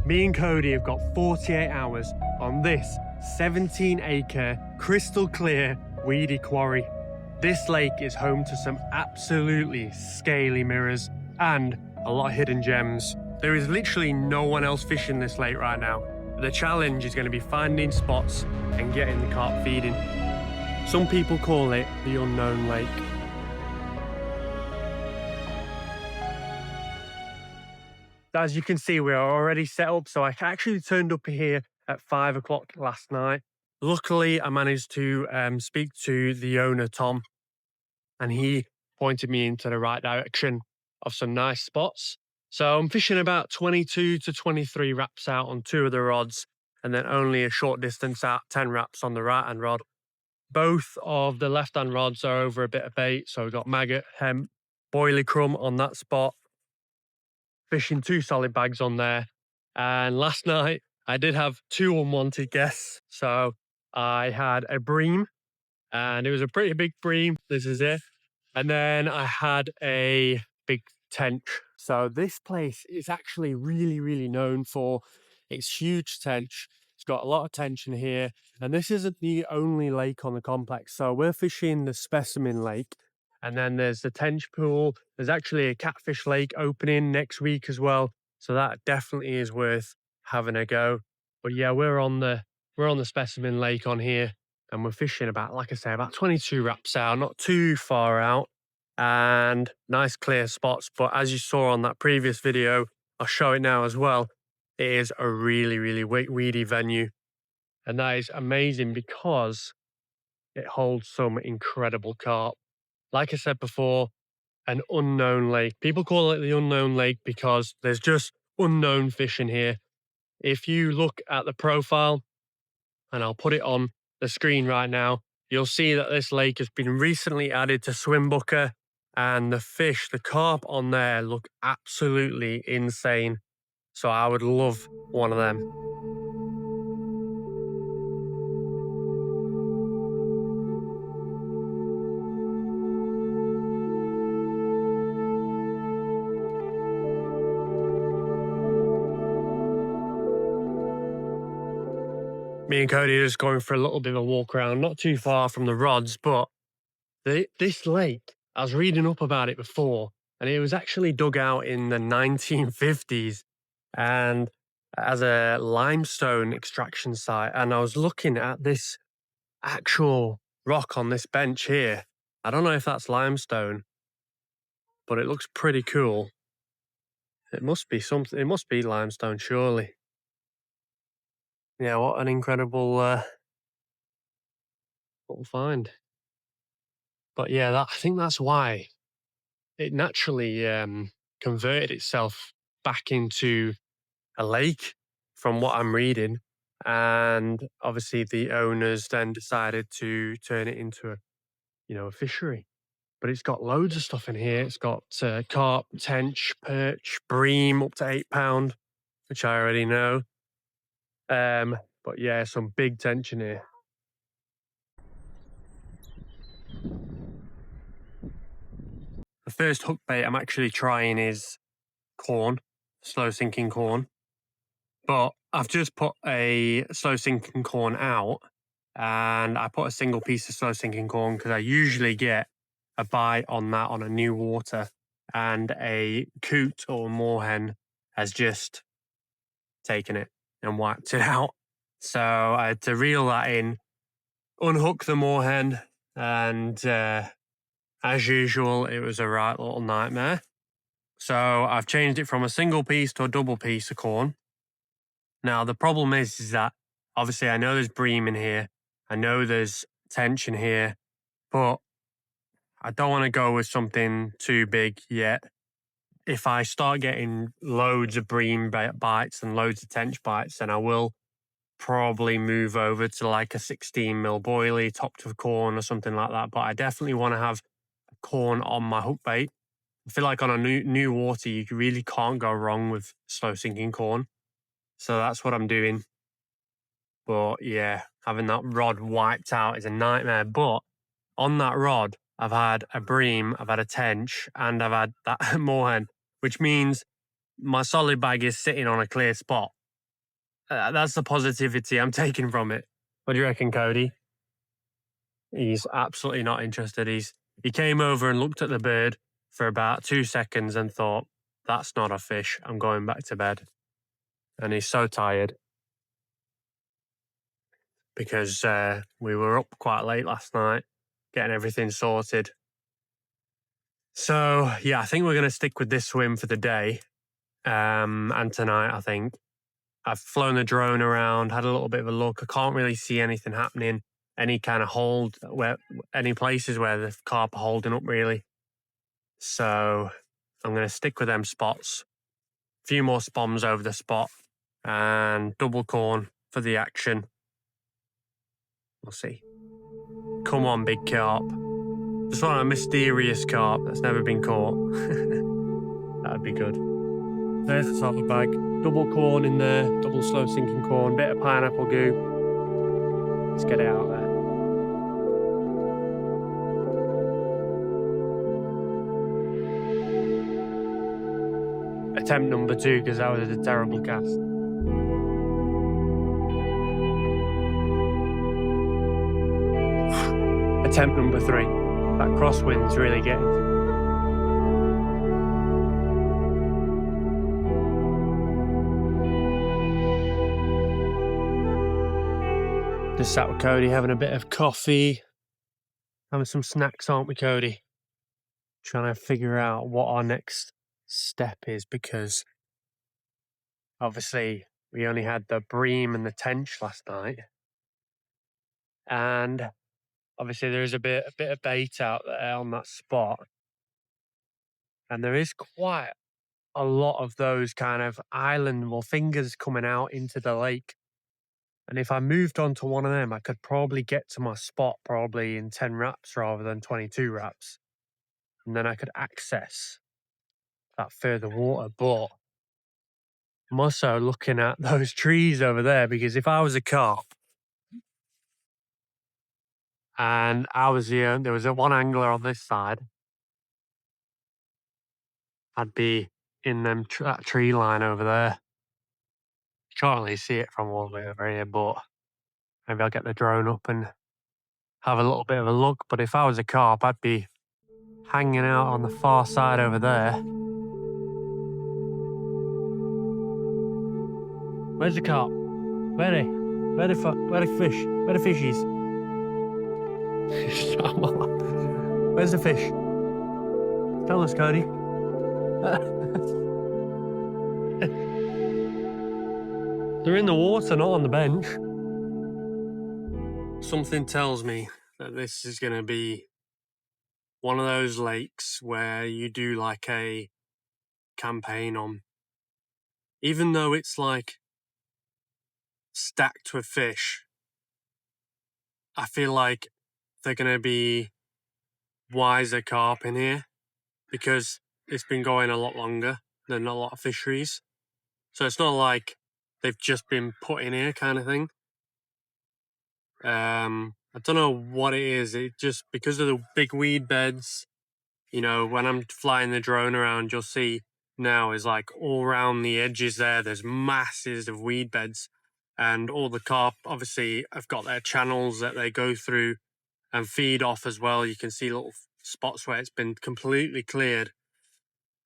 Me and Cody have got 48 hours on this 17-acre, crystal clear, weedy quarry. This lake is home to some absolutely scaly mirrors and a lot of hidden gems. There is literally no one else fishing this lake right now. The challenge is going to be finding spots and getting the carp feeding. Some people call it the unknown lake. As you can see, we are already set up. So I actually turned up here at 5 o'clock last night. Luckily, I managed to speak to the owner, Tom, and he pointed me into the right direction of some nice spots. So I'm fishing about 22 to 23 wraps out on 2 of the rods, and then only a short distance out, 10 wraps on the right-hand rod. Both of the left-hand rods are over a bit of bait. So we've got maggot, hemp, boilie crumb on that spot. Fishing 2 solid bags on there. And last night I did have 2 unwanted guests. So I had a bream, and it was a pretty big bream. This is it. And then I had a big tench. So this place is actually really known for its huge tench. It's got a lot of tension here. And this isn't the only lake on the complex. So we're fishing the Specimen Lake. And then there's the Tench Pool. There's actually a Catfish Lake opening next week as well. So that definitely is worth having a go. But yeah, we're on the Specimen Lake on here. And we're fishing about, like I say, about 22 wraps out, not too far out. And nice clear spots. But as you saw on that previous video, I'll show it now as well. It is a really weedy venue. And that is amazing because it holds some incredible carp. Like I said before, an unknown lake. People call it the unknown lake because there's just unknown fish in here. If you look at the profile, and I'll put it on the screen right now, you'll see that this lake has been recently added to Swimbooker, and the fish, the carp on there, look absolutely insane. So I would love one of them. Me and Cody are just going for a little bit of a walk around, not too far from the rods, but this lake, I was reading up about it before, and it was actually dug out in the 1950s and as a limestone extraction site. And I was looking at this actual rock on this bench here. I don't know if that's limestone, but it looks pretty cool. It must be something, it must be limestone, surely. Yeah, what an incredible little find. But yeah, I think that's why it naturally converted itself back into a lake from what I'm reading. And obviously the owners then decided to turn it into a fishery. But it's got loads of stuff in here. It's got carp, tench, perch, bream up to £8, which I already know. But yeah, some big tension here. The first hook bait I'm actually trying is corn, slow sinking corn. But I've just put a slow sinking corn out, and I put a single piece of slow sinking corn because I usually get a bite on that on a new water, and a coot or moorhen has just taken it and wiped it out. So I had to reel that in, unhook the moorhen, and as usual, it was a right little nightmare. So I've changed it from a single piece to a double piece of corn. Now, the problem is that obviously I know there's bream in here. I know there's tench in here, but I don't want to go with something too big yet. If I start getting loads of bream bites and loads of tench bites, then I will probably move over to like a 16mm boilie topped with corn or something like that. But I definitely want to have corn on my hook bait. I feel like on a new water, you really can't go wrong with slow sinking corn. So that's what I'm doing. But yeah, having that rod wiped out is a nightmare. But on that rod, I've had a bream, I've had a tench, and I've had that moorhen, which means my solid bag is sitting on a clear spot. That's the positivity I'm taking from it. What do you reckon, Cody? He's absolutely not interested. He came over and looked at the bird for about 2 seconds and thought, "That's not a fish. I'm going back to bed." And he's so tired because we were up quite late last night getting everything sorted. So yeah, I think we're going to stick with this swim for the day and tonight. I think I've flown the drone around, had a little bit of a look. I can't really see anything happening, any kind of hold, any places where the carp are holding up really. So I'm going to stick with them spots. A few more spoms over the spot and double corn for the action. We'll see. Come on, big carp. Just want a mysterious carp that's never been caught. That'd be good. There's the top of the bag. Double corn in there, double slow sinking corn, bit of pineapple goo. Let's get it out there. Attempt number 2, because that was a terrible cast. Attempt number 3. That crosswind's really getting to me. Just sat with Cody having a bit of coffee, having some snacks, aren't we, Cody? Trying to figure out what our next step is, because obviously we only had the bream and the tench last night, and obviously there is a bit of bait out there on that spot, and there is quite a lot of those kind of island fingers coming out into the lake. And if I moved on to one of them, I could probably get to my spot probably in 10 wraps rather than 22 wraps. And then I could access that further water. But I'm also looking at those trees over there, because if I was a carp and I was there was a one angler on this side, I'd be in that tree line over there. Can't really see it from all the way over here, but maybe I'll get the drone up and have a little bit of a look. But if I was a carp, I'd be hanging out on the far side over there. Where's the carp? Where the fish? Where the fishies? Where's the fish? Tell us, Cody. They're in the water, not on the bench. Something tells me that this is going to be one of those lakes where you do like a campaign on. Even though it's like stacked with fish, I feel like they're going to be wiser carp in here, because it's been going a lot longer than a lot of fisheries. So it's not like they've just been put in here kind of thing. I don't know what it is. It just, because of the big weed beds, you know, when I'm flying the drone around, you'll see now is like all around the edges there's masses of weed beds, and all the carp obviously have got their channels that they go through and feed off as well. You can see little spots where it's been completely cleared.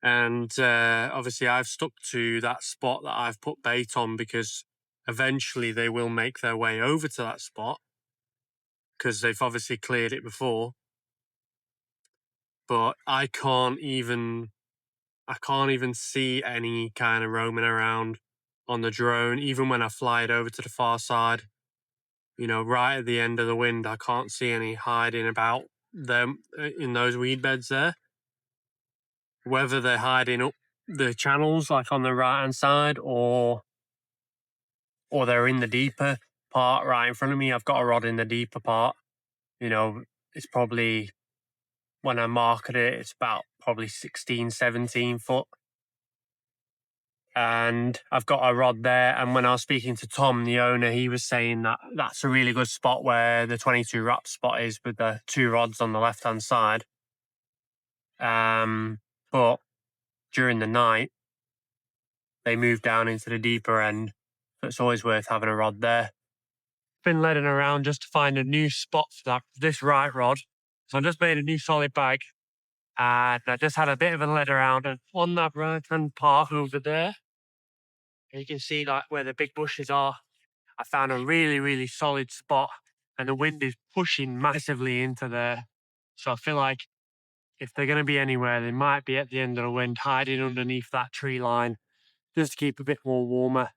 And obviously I've stuck to that spot that I've put bait on, because eventually they will make their way over to that spot, because they've obviously cleared it before. But I can't even see any kind of roaming around on the drone, even when I fly it over to the far side. You know, right at the end of the wind, I can't see any hiding about them in those weed beds there. Whether they're hiding up the channels, like on the right-hand side, or they're in the deeper part right in front of me. I've got a rod in the deeper part. You know, it's probably, when I market it, it's about probably 16, 17 foot. And I've got a rod there. And when I was speaking to Tom, the owner, he was saying that that's a really good spot where the 22 wrap spot is, with the 2 rods on the left-hand side. But during the night, they moved down into the deeper end, So it's always worth having a rod there. Been leading around just to find a new spot for this right rod. So I just made a new solid bag, and I just had a bit of a lead around, and on that right hand part over there, you can see like where the big bushes are. I found a really, really solid spot, and the wind is pushing massively into there. So I feel like if they're going to be anywhere, they might be at the end of the wind, hiding underneath that tree line, just to keep a bit more warmer.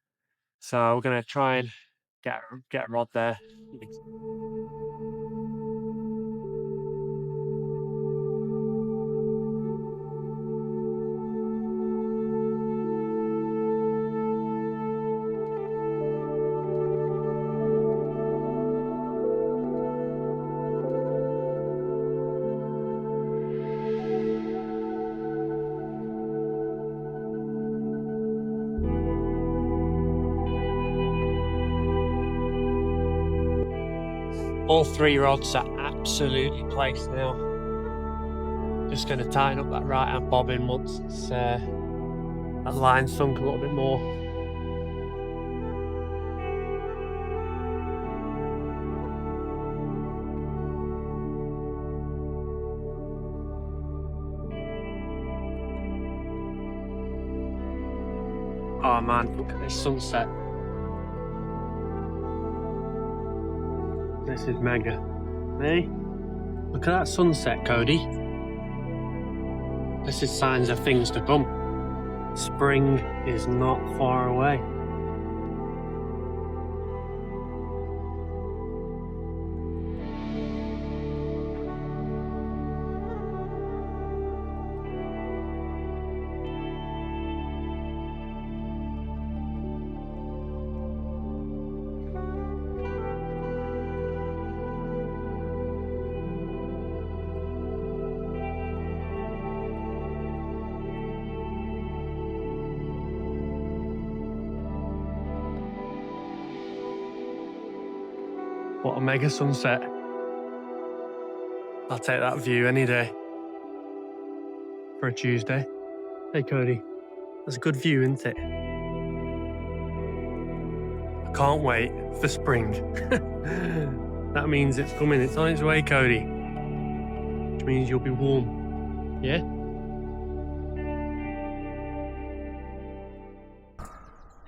So we're going to try and get a rod there. All 3 rods are absolutely placed now. Just going to tighten up that right hand bobbin once it's, that line sunk a little bit more. Oh man, look at this sunset. This is mega. Hey, look at that sunset, Cody. This is signs of things to come. Spring is not far away. What a mega sunset. I'll take that view any day. For a Tuesday. Hey Cody, that's a good view, isn't it? I can't wait for spring. That means it's coming, it's on its way, Cody. Which means you'll be warm, yeah?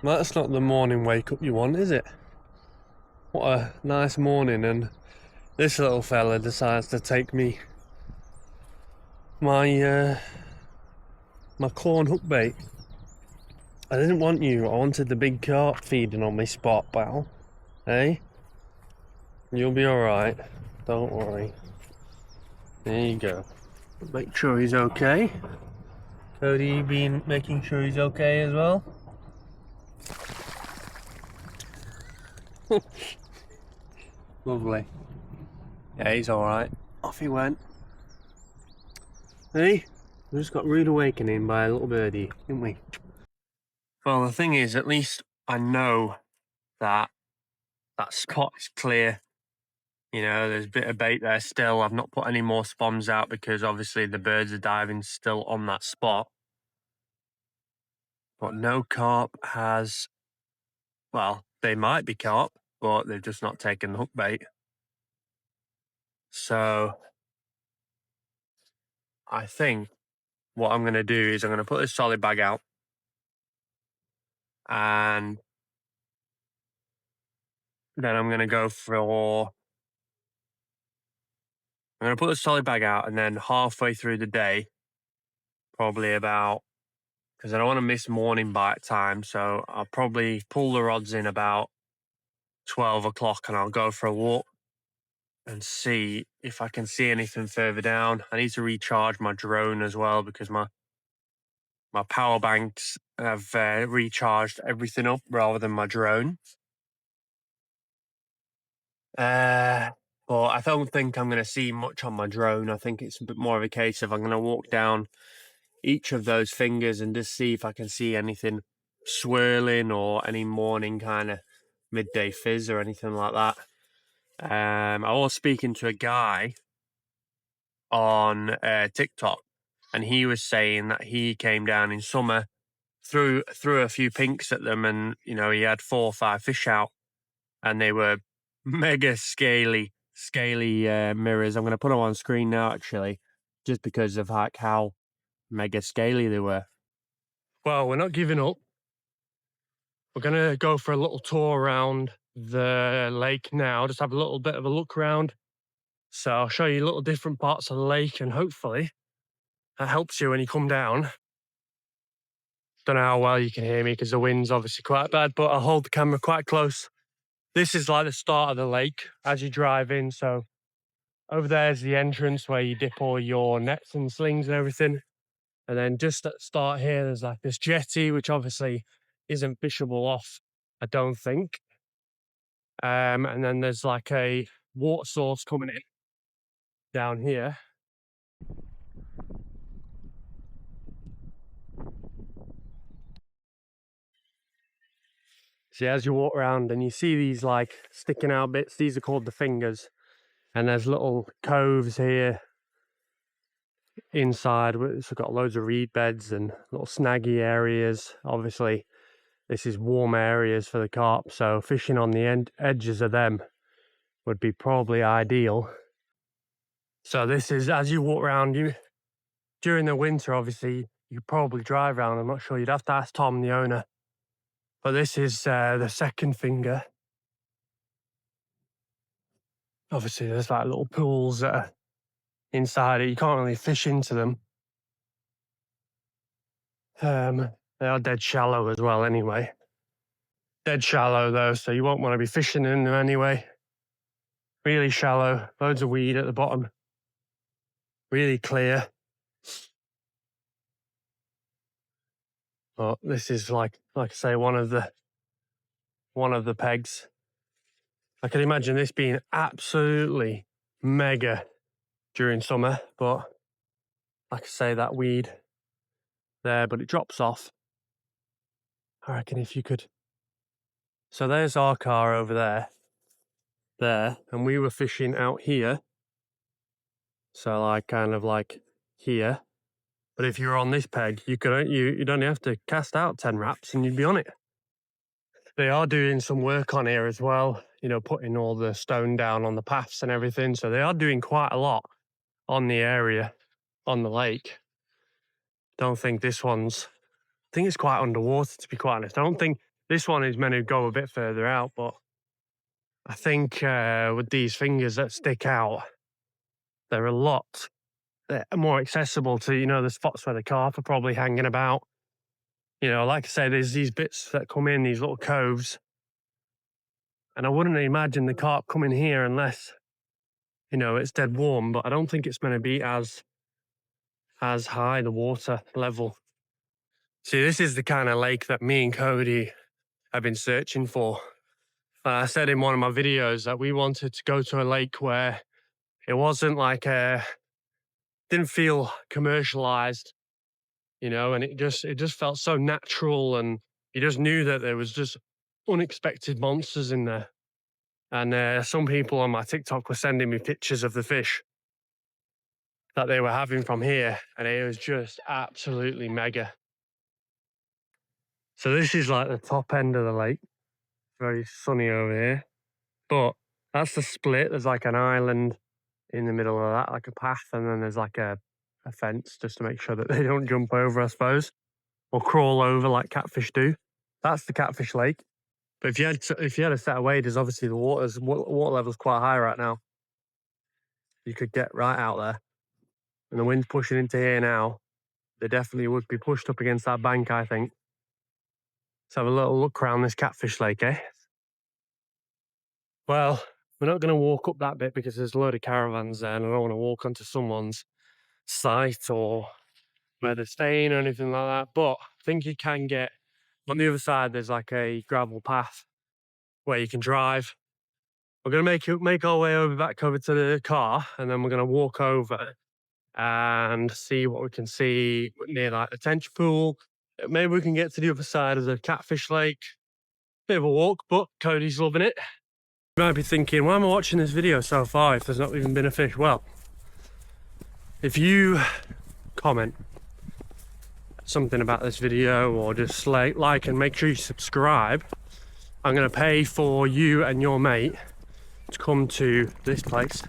That's not the morning wake up you want, is it? What a nice morning, and this little fella decides to take me my corn hook bait. I didn't want you, I wanted the big carp feeding on my spot, pal. Hey? You'll be alright, don't worry. There you go. Make sure he's okay. Cody, you been making sure he's okay as well? Lovely. Yeah, he's alright. Off he went. Hey, we just got rude awakening by a little birdie, didn't we? Well, the thing is, at least I know that that spot is clear. You know, there's a bit of bait there still. I've not put any more spawns out because obviously the birds are diving still on that spot. But no carp has, well, they might be carp, but they've just not taken the hook bait. So I think what I'm going to do is I'm going to put this solid bag out, and then I'm going to go for, I'm going to put the solid bag out, and then halfway through the day, probably about, because I don't want to miss morning bite time, so I'll probably pull the rods in about 12 o'clock and I'll go for a walk and see if I can see anything further down. I need to recharge my drone as well because my power banks have recharged everything up rather than my drone. But I don't think I'm going to see much on my drone. I think it's a bit more of a case of I'm going to walk down each of those fingers and just see if I can see anything swirling or any morning kind of midday fizz or anything like that. I was speaking to a guy on TikTok, and he was saying that he came down in summer, threw a few pinks at them, and you know, he had 4 or 5 fish out, and they were mega scaly mirrors. I'm going to put them on screen now, actually, just because of like how mega scaly they were. Well, we're not giving up. We're going to go for a little tour around the lake now, just have a little bit of a look around. So I'll show you little different parts of the lake, and hopefully that helps you when you come down. Don't know how well you can hear me because the wind's obviously quite bad, but I'll hold the camera quite close. This is like the start of the lake as you drive in. So over there's the entrance where you dip all your nets and slings and everything. And then just at the start here, there's like this jetty, which obviously isn't fishable off, I don't think. And then there's like a water source coming in down here. See, as you walk around and you see these like sticking out bits, these are called the fingers. And there's little coves here inside. It's got loads of reed beds and little snaggy areas. Obviously, this is warm areas for the carp, so fishing on the edges of them would be probably ideal. So this is, as you walk around, you during the winter, obviously, you probably drive around. I'm not sure, you'd have to ask Tom, the owner. But this is the second finger. Obviously, there's like little pools that are inside it. You can't really fish into them. They are dead shallow as well anyway. Dead shallow though, so you won't want to be fishing in them anyway. Really shallow, loads of weed at the bottom. Really clear. But this is like I say, one of the pegs. I can imagine this being absolutely mega during summer, but like I say, that weed there, but it drops off. I reckon if you could. So there's our car over there, and we were fishing out here. So like kind of like here. But if you're on this peg, you'd only have to cast out 10 wraps and you'd be on it. They are doing some work on here as well, you know, putting all the stone down on the paths and everything. So they are doing quite a lot on the area, on the lake. Don't think this one's, I think it's quite underwater, to be quite honest. I don't think this one is meant to go a bit further out, but I think with these fingers that stick out, they're a lot more accessible to, you know, the spots where the carp are probably hanging about. You know, like I say, there's these bits that come in, these little coves. And I wouldn't imagine the carp coming here unless, you know, it's dead warm, but I don't think it's going to be as high, the water level. See, this is the kind of lake that me and Cody have been searching for. I said in one of my videos that we wanted to go to a lake where it wasn't like didn't feel commercialized, you know, and it just felt so natural, and you just knew that there was just unexpected monsters in there. And some people on my TikTok were sending me pictures of the fish that they were having from here, and it was just absolutely mega. So this is like the top end of the lake. Very sunny over here, but that's the split. There's like an island in the middle of that, like a path, and then there's like a fence just to make sure that they don't jump over, I suppose, or crawl over like catfish do. That's the Catfish Lake. But if you had a set of waders, obviously the water level's quite high right now. You could get right out there, and the wind's pushing into here now. They definitely would be pushed up against that bank, I think. Let's have a little look around this Catfish Lake, eh? Well, we're not going to walk up that bit because there's a load of caravans there, and I don't want to walk onto someone's site or where they're staying or anything like that. But I think you can get on the other side. There's like a gravel path where you can drive. We're going to make our way back over to the car, and then we're going to walk over and see what we can see near like the tench pool. Maybe we can get to the other side of the Catfish Lake. Bit of a walk, but Cody's loving it. You might be thinking, why am I watching this video so far if there's not even been a fish? Well, if you comment something about this video, or just like and make sure you subscribe, I'm going to pay for you and your mate to come to this place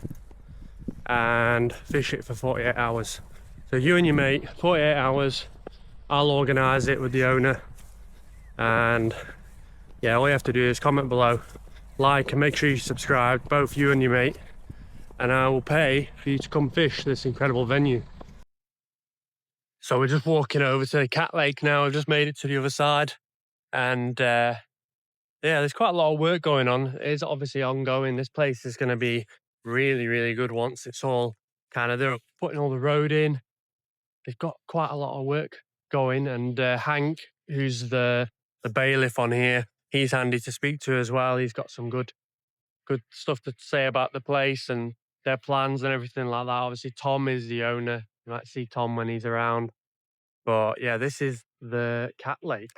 and fish it for 48 hours. So you and your mate, 48 hours, I'll organise it with the owner, and yeah, all you have to do is comment below, like, and make sure you subscribe, both you and your mate, and I will pay for you to come fish this incredible venue. So we're just walking over to the Cat Lake now. I've just made it to the other side, and yeah, there's quite a lot of work going on. It is obviously ongoing. This place is going to be really, really good once it's all kind of, they're putting all the road in. They've got quite a lot of work going, and Hank, who's the bailiff on here, he's handy to speak to as well. He's got some good stuff to say about the place and their plans and everything like that. Obviously, Tom is the owner. You might see Tom when he's around. But yeah, this is the Cat Lake.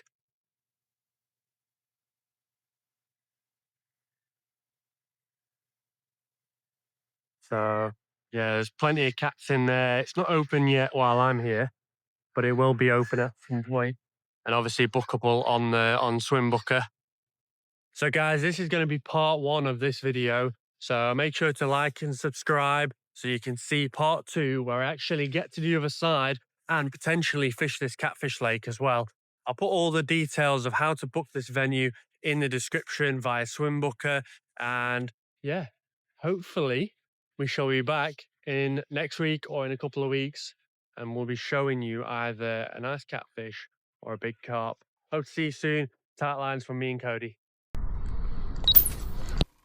So yeah, there's plenty of cats in there. It's not open yet while I'm here, but it will be open at some point. And obviously bookable on Swimbooker. So guys, this is going to be part 1 of this video. So make sure to like and subscribe so you can see part 2, where I actually get to the other side and potentially fish this Catfish Lake as well. I'll put all the details of how to book this venue in the description via Swimbooker. And yeah, hopefully we shall be back in next week or in a couple of weeks, and we'll be showing you either a nice catfish or a big carp. Hope to see you soon. Tight lines from me and Cody.